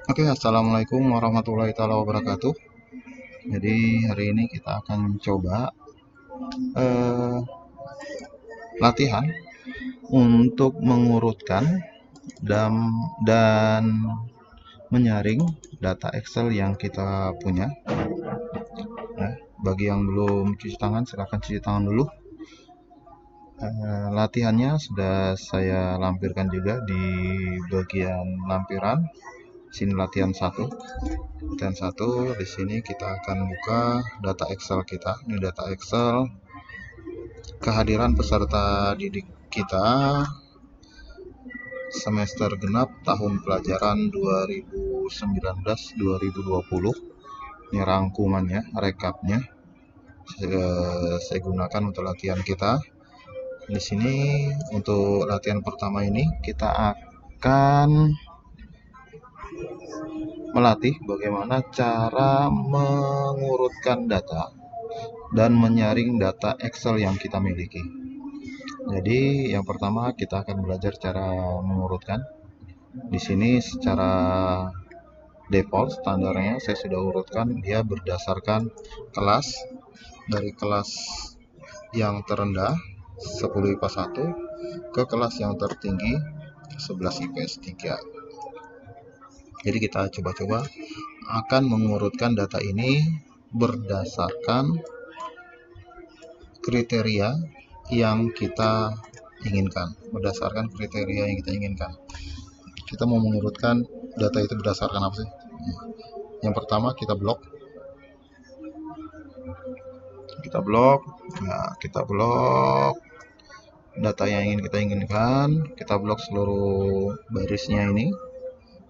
Oke, assalamualaikum warahmatullahi taala wabarakatuh. Jadi hari ini kita akan coba eh, latihan untuk mengurutkan dan menyaring data Excel yang kita punya. Nah, bagi yang belum cuci tangan, silahkan cuci tangan dulu. Latihannya sudah saya lampirkan juga di bagian lampiran. Sini latihan satu. Latihan satu, di sini kita akan buka data Excel kita. Ini data Excel kehadiran peserta didik kita semester genap tahun pelajaran 2019-2020. Ini rangkumannya, rekapnya. Saya gunakan untuk latihan kita. Di sini untuk latihan pertama ini kita akan melatih bagaimana cara mengurutkan data dan menyaring data Excel yang kita miliki. Jadi yang pertama kita akan belajar cara mengurutkan. Di sini secara default standarnya saya sudah urutkan dia berdasarkan kelas, dari kelas yang terendah 10 IPA 1 ke kelas yang tertinggi 11 IPS 3. Jadi kita coba-coba akan mengurutkan data ini berdasarkan kriteria yang kita inginkan. Kita mau mengurutkan data itu berdasarkan apa sih? Yang pertama kita blok. Kita blok data yang ingin kita inginkan. Kita blok seluruh barisnya ini.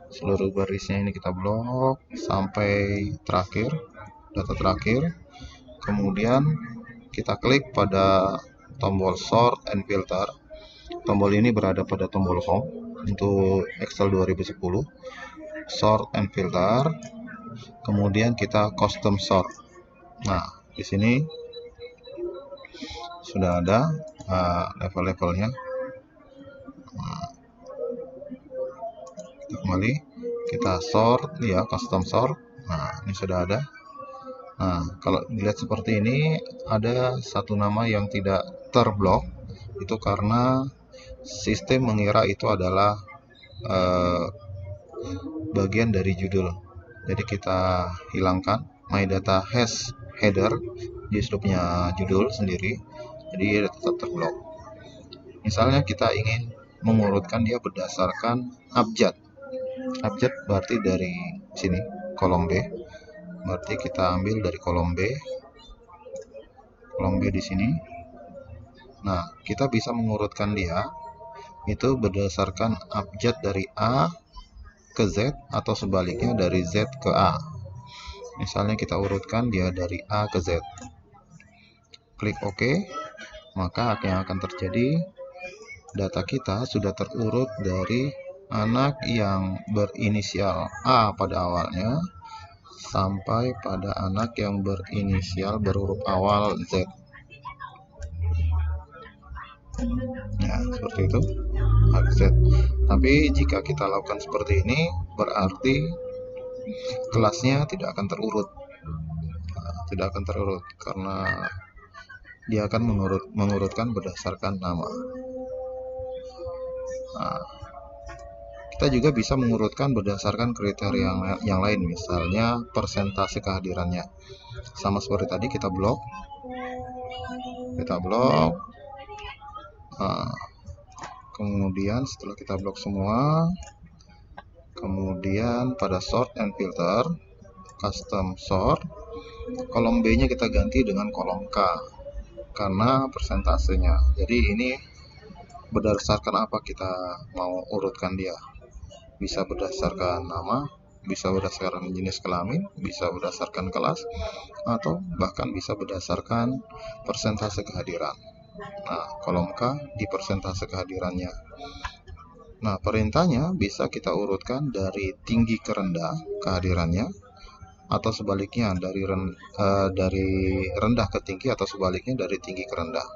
Kita blok sampai terakhir, data terakhir. Kemudian kita klik pada tombol sort and filter. Tombol ini berada pada tombol home untuk Excel 2010. Sort and filter. Kemudian kita custom sort. Nah, di sini sudah ada level-levelnya. Kembali kita sort ya, custom sort. Nah, ini sudah ada. Nah, kalau dilihat seperti ini ada satu nama yang tidak terblok, itu karena sistem mengira itu adalah bagian dari judul. Jadi kita hilangkan my data has header, dia sudah punya judul sendiri, jadi dia tetap terblok. Misalnya kita ingin mengurutkan dia berdasarkan abjad. Abjad berarti dari sini kolom B. Berarti kita ambil dari kolom B di sini. Nah, kita bisa mengurutkan dia itu berdasarkan abjad dari A ke Z atau sebaliknya dari Z ke A. Misalnya kita urutkan dia dari A ke Z. Klik OK, maka yang akan terjadi data kita sudah terurut dari anak yang berinisial A pada awalnya sampai pada anak yang berinisial berhuruf awal Z. Ya, seperti itu. Z. Tapi jika kita lakukan seperti ini, berarti kelasnya tidak akan terurut. Karena dia akan mengurutkan berdasarkan nama. Nah, kita juga bisa mengurutkan berdasarkan kriteria yang lain, misalnya persentase kehadirannya. Sama seperti tadi kita blok. Nah, kemudian setelah kita blok semua, kemudian pada sort and filter, custom sort, kolom B-nya kita ganti dengan kolom K karena persentasenya. Jadi ini berdasarkan apa kita mau urutkan dia. Bisa berdasarkan nama, bisa berdasarkan jenis kelamin, bisa berdasarkan kelas, atau bahkan bisa berdasarkan persentase kehadiran. Nah, kolom K di persentase kehadirannya. Nah, perintahnya bisa kita urutkan dari tinggi ke rendah kehadirannya, atau sebaliknya dari rendah ke tinggi, atau sebaliknya dari tinggi ke rendah.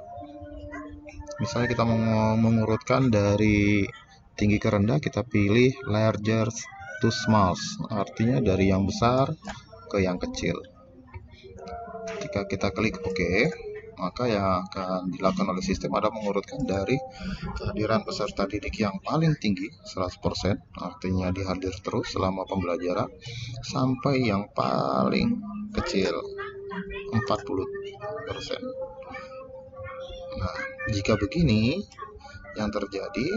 Misalnya kita mau mengurutkan dari tinggi ke rendah, kita pilih largest to smallest, artinya dari yang besar ke yang kecil. Ketika kita klik OK, maka yang akan dilakukan oleh sistem adalah mengurutkan dari kehadiran peserta didik yang paling tinggi 100%, artinya dihadir terus selama pembelajaran, sampai yang paling kecil 40%. Nah, jika begini yang terjadi,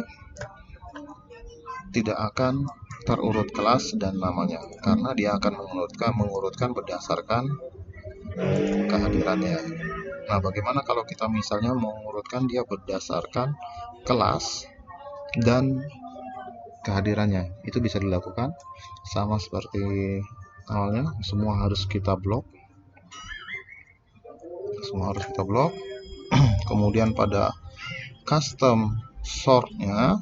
tidak akan terurut kelas dan namanya, karena dia akan mengurutkan berdasarkan kehadirannya. Nah, bagaimana kalau kita misalnya mengurutkan dia berdasarkan kelas dan kehadirannya? Itu bisa dilakukan sama seperti awalnya, semua harus kita blok. Kemudian pada custom sort-nya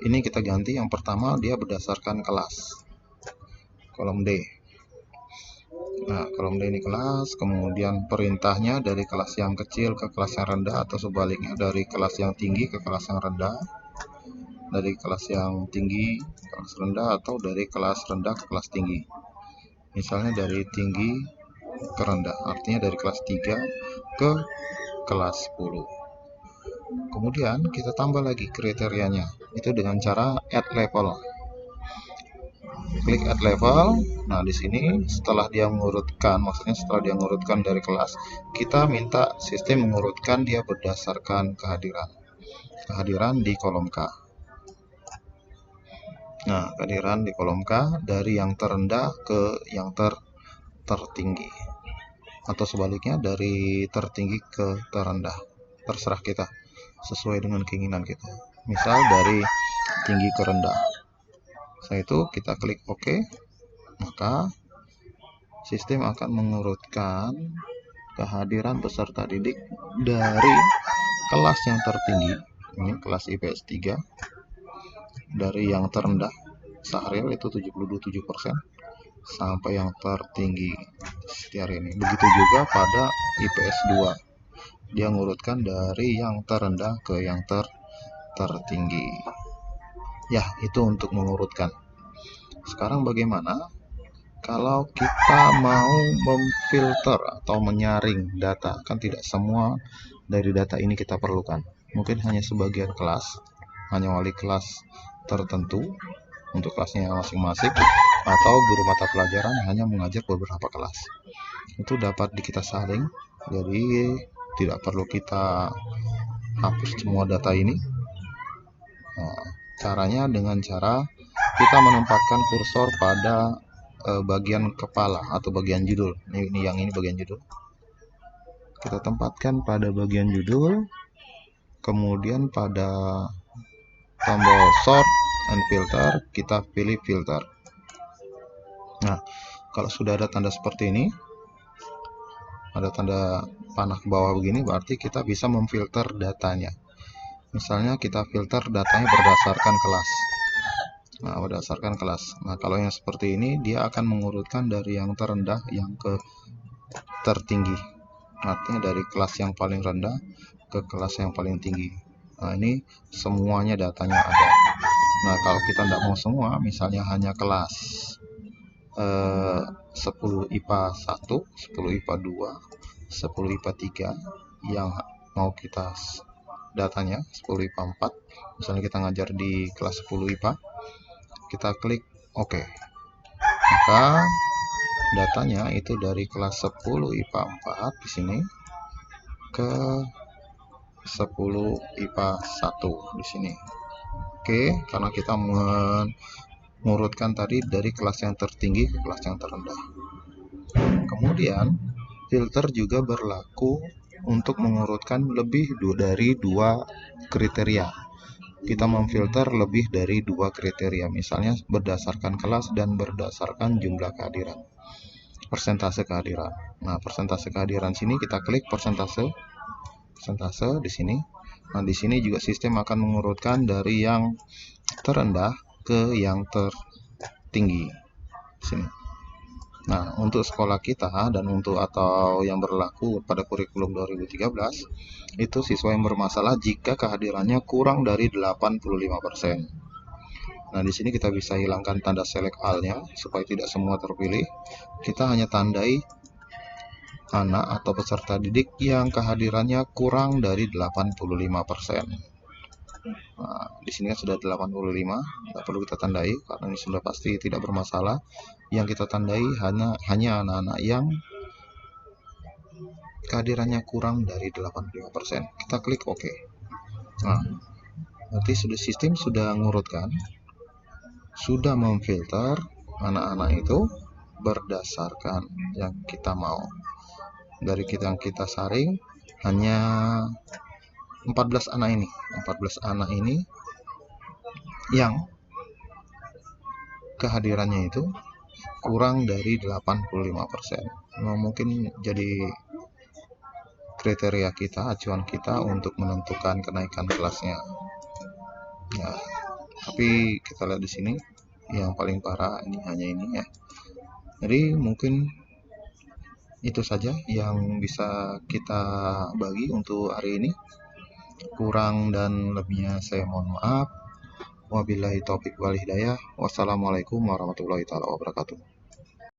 ini kita ganti yang pertama dia berdasarkan kelas, kolom D. Nah, kolom D ini kelas, kemudian perintahnya dari kelas yang kecil ke kelas yang rendah, atau sebaliknya dari kelas yang tinggi ke kelas yang rendah, dari kelas yang tinggi ke kelas rendah, atau dari kelas rendah ke kelas tinggi. Misalnya dari tinggi ke rendah, artinya dari kelas 3 ke kelas 10. Kemudian kita tambah lagi kriterianya, itu dengan cara add level. Klik add level. Nah, di sini setelah dia mengurutkan, setelah dia mengurutkan dari kelas, kita minta sistem mengurutkan dia berdasarkan kehadiran di kolom K. Nah, kehadiran di kolom K dari yang terendah ke yang tertinggi, atau sebaliknya dari tertinggi ke terendah, terserah kita sesuai dengan keinginan kita. Misal dari tinggi ke rendah. Setelah itu kita klik OK, maka sistem akan mengurutkan kehadiran peserta didik dari kelas yang tertinggi, ini kelas IPS 3, dari yang terendah Sahriel itu 77%, sampai yang tertinggi setiap ini. Begitu juga pada IPS 2, dia mengurutkan dari yang terendah ke yang tertinggi. Ya, itu untuk mengurutkan. Sekarang bagaimana kalau kita mau memfilter atau menyaring data? Kan tidak semua dari data ini kita perlukan. Mungkin hanya sebagian kelas, hanya wali kelas tertentu untuk kelasnya masing-masing, atau guru mata pelajaran hanya mengajar beberapa kelas. Itu dapat kita saring, jadi tidak perlu kita hapus semua data ini. Nah, caranya dengan cara kita menempatkan kursor pada bagian kepala atau bagian judul. Ini bagian judul. Kita tempatkan pada bagian judul, kemudian pada tombol sort and filter kita pilih filter. Nah, kalau sudah ada tanda seperti ini, ada tanda panah ke bawah begini, berarti kita bisa memfilter datanya. Misalnya kita filter datanya berdasarkan kelas. Nah, kalau yang seperti ini dia akan mengurutkan dari yang terendah yang ke tertinggi. Artinya dari kelas yang paling rendah ke kelas yang paling tinggi. Nah, ini semuanya datanya ada. Nah, kalau kita tidak mau semua, misalnya hanya kelas 10 IPA 1, 10 IPA 2, 10 IPA 3 yang mau kita datanya 10 IPA 4, misalnya kita ngajar di kelas 10 IPA, kita klik OK, maka datanya itu dari kelas 10 IPA 4 di sini ke 10 IPA 1 di sini. Oke, karena kita mengurutkan tadi dari kelas yang tertinggi ke kelas yang terendah. Kemudian filter juga berlaku untuk mengurutkan lebih dari 2 kriteria. Kita memfilter lebih dari 2 kriteria, misalnya berdasarkan kelas dan berdasarkan jumlah kehadiran, persentase kehadiran. Nah, persentase kehadiran sini kita klik persentase di sini. Nah, di sini juga sistem akan mengurutkan dari yang terendah ke yang tertinggi sini. Nah, untuk sekolah kita dan atau yang berlaku pada kurikulum 2013, itu siswa yang bermasalah jika kehadirannya kurang dari 85%. Nah, di sini kita bisa hilangkan tanda select all-nya supaya tidak semua terpilih. Kita hanya tandai anak atau peserta didik yang kehadirannya kurang dari 85%. Nah, di sini sudah 85, tidak perlu kita tandai karena ini sudah pasti tidak bermasalah. Yang kita tandai hanya anak-anak yang kehadirannya kurang dari 85%. Kita klik OK. Nah, berarti sistem sudah mengurutkan, sudah memfilter anak-anak itu berdasarkan yang kita mau. Dari yang kita saring hanya 14 anak ini yang kehadirannya itu kurang dari 85%. Nah, mungkin jadi kriteria kita, acuan kita untuk menentukan kenaikan kelasnya. Ya, tapi kita lihat di sini yang paling parah ini hanya ini ya. Jadi mungkin itu saja yang bisa kita bagi untuk hari ini. Kurang dan lebihnya saya mohon maaf. Wabillahi taufik wal hidayah. Wassalamualaikum warahmatullahi wabarakatuh.